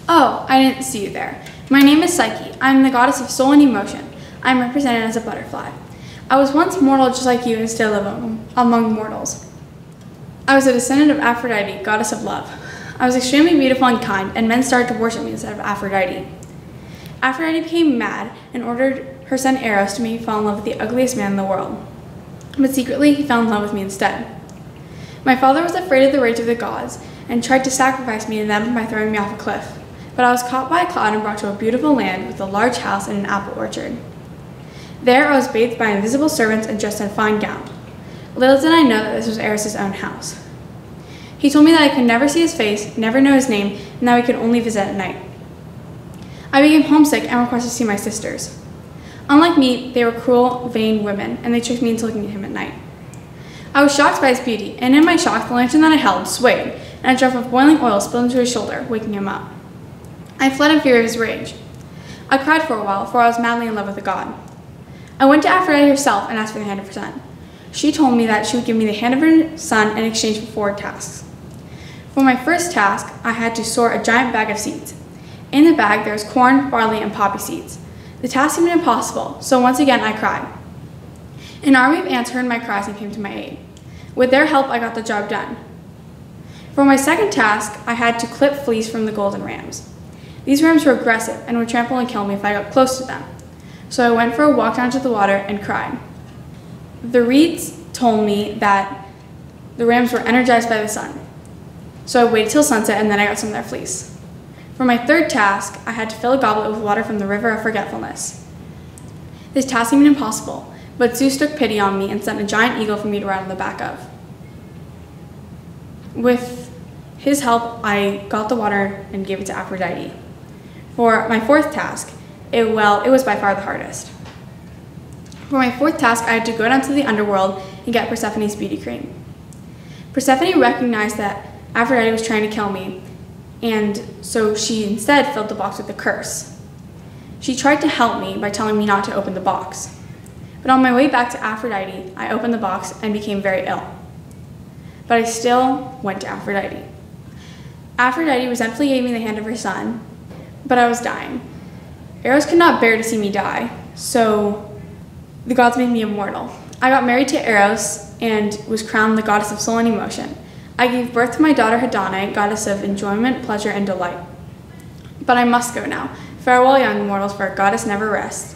Oh, I didn't see you there. My name is Psyche. I'm the goddess of soul and emotion. I'm represented as a butterfly. I was once mortal just like you and still live among mortals. I was a descendant of Aphrodite, goddess of love. I was extremely beautiful and kind, and men started to worship me instead of Aphrodite. Aphrodite became mad and ordered her son Eros to make me fall in love with the ugliest man in the world. But secretly, he fell in love with me instead. My father was afraid of the rage of the gods and tried to sacrifice me to them by throwing me off a cliff. But I was caught by a cloud and brought to a beautiful land with a large house and an apple orchard. There I was bathed by invisible servants and dressed in a fine gown. Little did I know that this was Eros' own house. He told me that I could never see his face, never know his name, and that we could only visit at night. I became homesick and requested to see my sisters. Unlike me, they were cruel, vain women, and they tricked me into looking at him at night. I was shocked by his beauty, and in my shock, the lantern that I held swayed, and a drop of boiling oil spilled into his shoulder, waking him up. I fled in fear of his rage. I cried for a while, for I was madly in love with a god. I went to Aphrodite herself and asked for the hand of her son. She told me that she would give me the hand of her son in exchange for 4 tasks. For my first task, I had to sort a giant bag of seeds. In the bag, there was corn, barley, and poppy seeds. The task seemed impossible, so once again I cried. An army of ants heard my cries and came to my aid. With their help, I got the job done. For my second task, I had to clip fleece from the golden rams. These rams were aggressive and would trample and kill me if I got close to them. So I went for a walk down to the water and cried. The reeds told me that the rams were energized by the sun. So I waited till sunset and then I got some of their fleece. For my third task, I had to fill a goblet with water from the river of forgetfulness. This task seemed impossible, but Zeus took pity on me and sent a giant eagle for me to ride on the back of. With his help, I got the water and gave it to Aphrodite. For my fourth task, it was by far the hardest. For my fourth task, I had to go down to the underworld and get Persephone's beauty cream. Persephone recognized that Aphrodite was trying to kill me, and so she instead filled the box with a curse. She tried to help me by telling me not to open the box. But on my way back to Aphrodite, I opened the box and became very ill. But I still went to Aphrodite. Aphrodite resentfully gave me the hand of her son, but I was dying. Eros could not bear to see me die, so the gods made me immortal. I got married to Eros and was crowned the goddess of soul and emotion. I gave birth to my daughter Hedone, goddess of enjoyment, pleasure, and delight. But I must go now. Farewell, young mortals, for a goddess never rests.